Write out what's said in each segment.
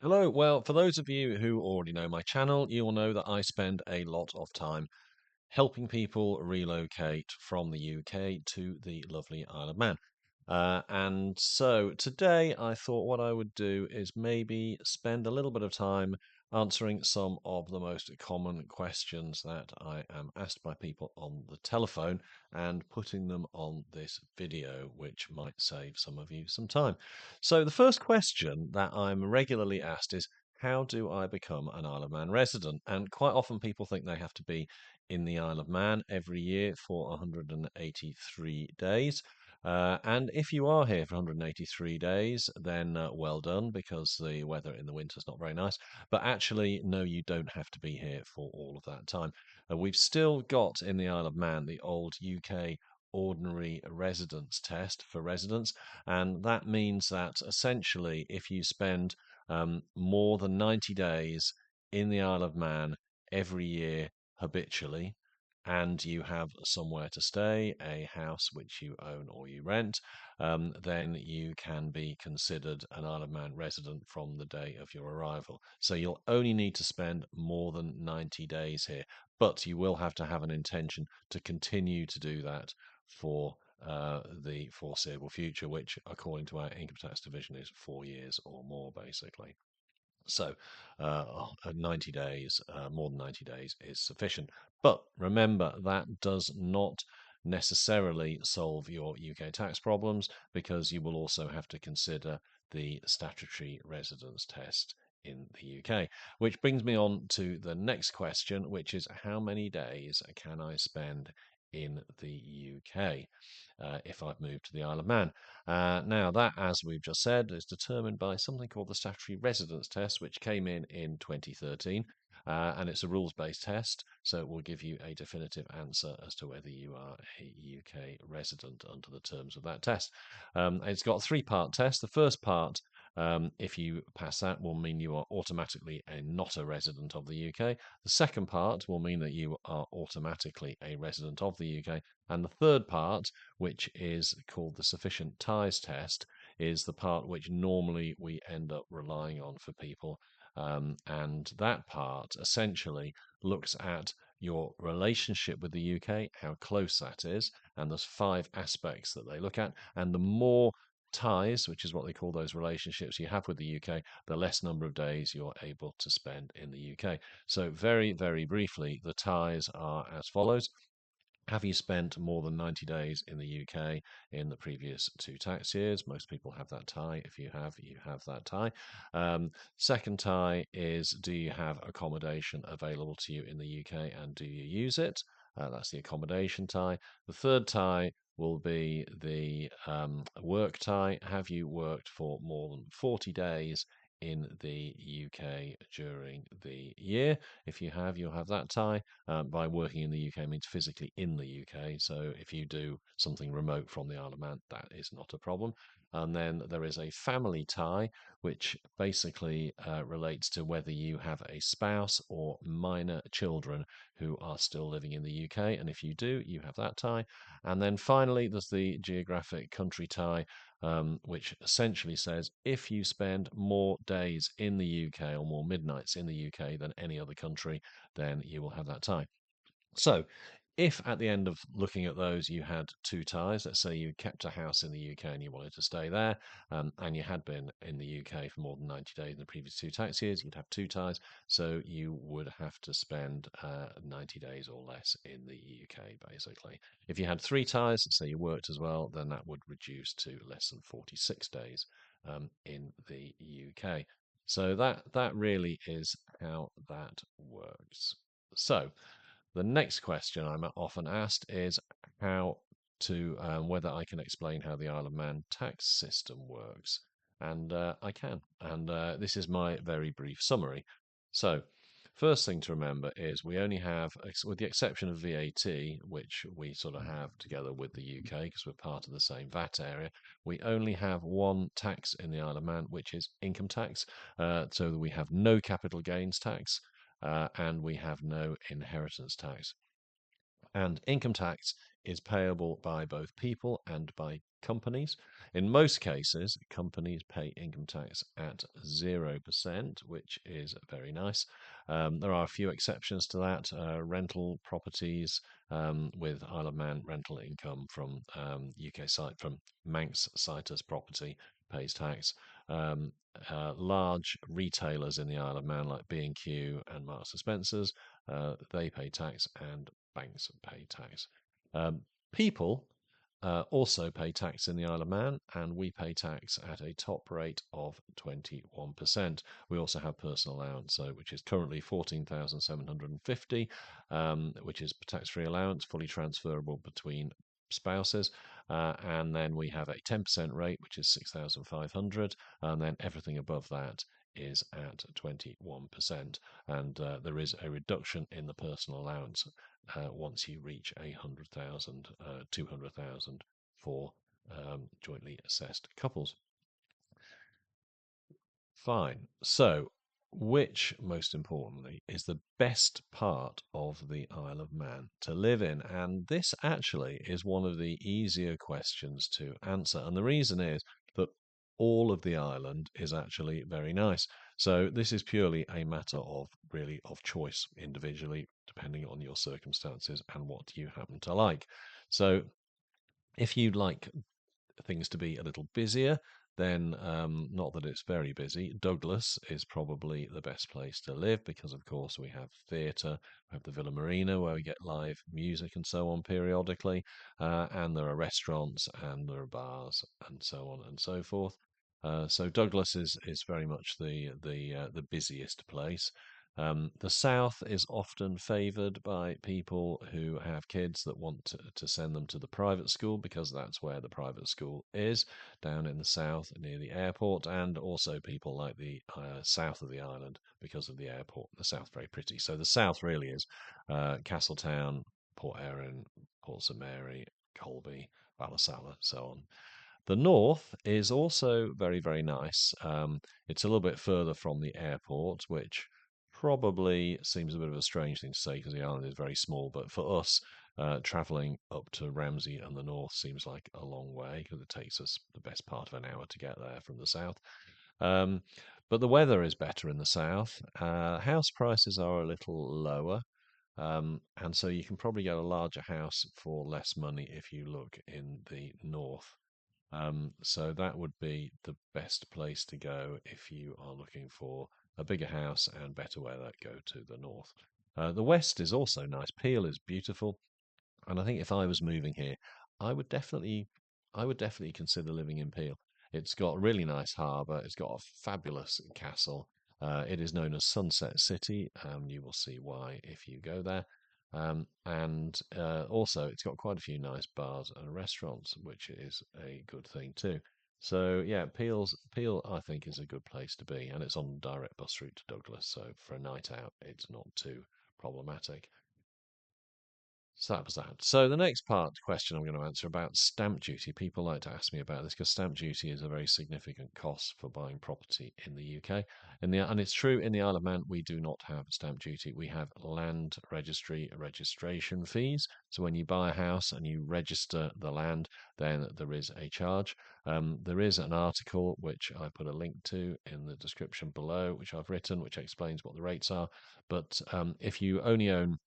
Hello. Well, for those of you who already know my channel, you will know that I spend a lot of time helping people relocate from the UK to the lovely Isle of Man. And so today I thought what I would do is maybe spend a little bit of time answering some of the most common questions that I am asked by people on the telephone and putting them on this video, which might save some of you some time. So the first question that I'm regularly asked is, how do I become an Isle of Man resident? And quite often people think they have to be in the Isle of Man every year for 183 days. And if you are here for 183 days, then well done, because the weather in the winter is not very nice. But actually, no, you don't have to be here for all of that time. We've still got in the Isle of Man the old UK ordinary residence test for residents, and that means that essentially, if you spend more than 90 days in the Isle of Man every year habitually, and you have somewhere to stay, a house which you own or you rent, then you can be considered an Isle of Man resident from the day of your arrival. So you'll only need to spend more than 90 days here, but you will have to have an intention to continue to do that for the foreseeable future, which, according to our income tax division, is 4 years or more, basically. So, 90 days, more than 90 days is sufficient. But remember, that does not necessarily solve your UK tax problems, because you will also have to consider the statutory residence test in the UK. Which brings me on to the next question, which is, how many days can I spend in the UK if I've moved to the Isle of Man? Now, that, as we've just said, is determined by something called the Statutory Residence Test, which came in 2013. And it's a rules-based test, so it will give you a definitive answer as to whether you are a UK resident under the terms of that test. It's got a three-part test. The first part, if you pass that, will mean you are automatically not a resident of the UK. The second part will mean that you are automatically a resident of the UK. And the third part, which is called the sufficient ties test, is the part which normally we end up relying on for people. And that part essentially looks at your relationship with the UK, how close that is, and there's five aspects that they look at. And the more ties, which is what they call those relationships you have with the UK, the less number of days you're able to spend in the UK. So very, very briefly, the ties are as follows. Have you spent more than 90 days in the UK in the previous 2 tax years? Most people have that tie. If you have that tie. Second tie is, do you have accommodation available to you in the UK, and do you use it? That's the accommodation tie. The third tie will be the work tie. Have you worked for more than 40 days in the UK during the year? If you have, you'll have that tie. By working in the UK means physically in the UK. So if you do something remote from the Isle of Man, that is not a problem. And then there is a family tie, which basically relates to whether you have a spouse or minor children who are still living in the UK. And if you do, you have that tie. And then finally, there's the geographic country tie, which essentially says if you spend more days in the UK or more midnights in the UK than any other country, then you will have that tie. So, if at the end of looking at those you had two ties, let's say you kept a house in the UK and you wanted to stay there, and you had been in the UK for more than 90 days in the previous 2 tax years, you'd have two ties. So you would have to spend 90 days or less in the UK, basically. If you had three ties, say you worked as well, then that would reduce to less than 46 days in the UK. So that really is how that works. So the next question I'm often asked is how to whether I can explain how the Isle of Man tax system works, and I can. And this is my very brief summary. So, first thing to remember is we only have, with the exception of VAT, which we sort of have together with the UK because we're part of the same VAT area, we only have one tax in the Isle of Man, which is income tax. So that we have no capital gains tax, and we have no inheritance tax. And income tax is payable by both people and by companies. In most cases, companies pay income tax at 0%, which is very nice. There are a few exceptions to that. Rental properties with Isle of Man rental income from UK site from Manx Citus property pays tax. Um, Large retailers in the Isle of Man like B&Q and Marks and Spencers, they pay tax, and banks pay tax. Um, People also pay tax in the Isle of Man, and we pay tax at a top rate of 21%. We also have personal allowance, which is currently 14,750, which is tax-free allowance, fully transferable between spouses. And then we have a 10% rate, which is 6,500, and then everything above that is at 21%. And there is a reduction in the personal allowance once you reach 100,000, 200,000 for jointly assessed couples. Fine. So, which, most importantly, is the best part of the Isle of Man to live in? And this actually is one of the easier questions to answer. And the reason is that all of the island is actually very nice. So this is purely a matter of really of choice individually, depending on your circumstances and what you happen to like. So if you like things to be a little busier, then not that it's very busy, Douglas is probably the best place to live because, of course, we have theatre, we have the Villa Marina where we get live music and so on periodically, and there are restaurants and there are bars and so on and so forth. So Douglas is very much the busiest place. The South is often favoured by people who have kids that want to send them to the private school because that's where the private school is, down in the South near the airport, and also people like the south of the island because of the airport. The South very pretty. So the South really is Castletown, Port Erin, Port St Mary, Colby, Ballasalla, so on. The north is also very, very nice. It's a little bit further from the airport, which probably seems a bit of a strange thing to say because the island is very small. But for us, traveling up to Ramsey and the north seems like a long way because it takes us the best part of an hour to get there from the south. Um, but the weather is better in the south. House prices are a little lower. And so you can probably get a larger house for less money if you look in the north. So that would be the best place to go if you are looking for a bigger house and better weather. Go to the north. The west is also nice. Peel is beautiful, and I think if I was moving here, I would definitely, I would definitely consider living in Peel. It's got a really nice harbour. It's got a fabulous castle. It is known as Sunset City. You will see why if you go there. And also, it's got quite a few nice bars and restaurants, which is a good thing too. So yeah, Peel, I think, is a good place to be, and it's on direct bus route to Douglas. So for a night out, it's not too problematic. So that was that. So the next part question I'm going to answer about stamp duty. People like to ask me about this because stamp duty is a very significant cost for buying property in the UK. And it's true in the Isle of Man we do not have stamp duty. We have land registry registration fees. So when you buy a house and you register the land, then there is a charge. There is an article which I put a link to in the description below, which I've written, which explains what the rates are. But if you only own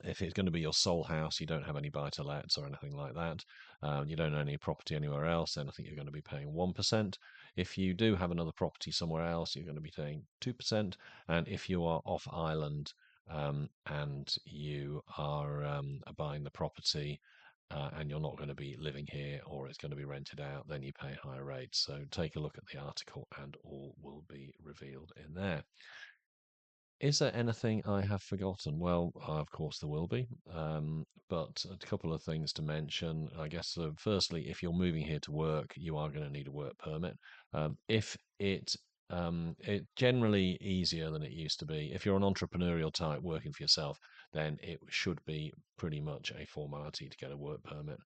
if it's going to be your sole house, you don't have any buy-to-lets or anything like that, you don't own any property anywhere else, then I think you're going to be paying 1%. If you do have another property somewhere else, you're going to be paying 2%. And if you are off island and you are buying the property and you're not going to be living here or it's going to be rented out, then you pay higher rates. So take a look at the article and all will be revealed in there. Is there anything I have forgotten? Well, of course there will be, but a couple of things to mention. I guess, firstly, if you're moving here to work, you are going to need a work permit. If it generally easier than it used to be. If you're an entrepreneurial type working for yourself, then it should be pretty much a formality to get a work permit.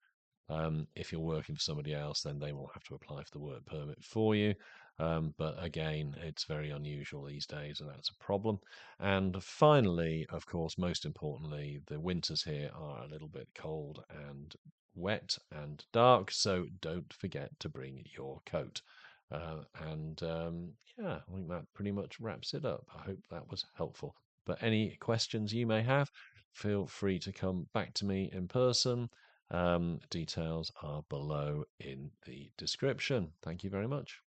If you're working for somebody else, then they will have to apply for the work permit for you. But again, it's very unusual these days, and that's a problem. And finally, of course, most importantly, the winters here are a little bit cold and wet and dark, so don't forget to bring your coat. Yeah, I think that pretty much wraps it up. I hope that was helpful. But any questions you may have, feel free to come back to me in person. Details are below in the description. Thank you very much.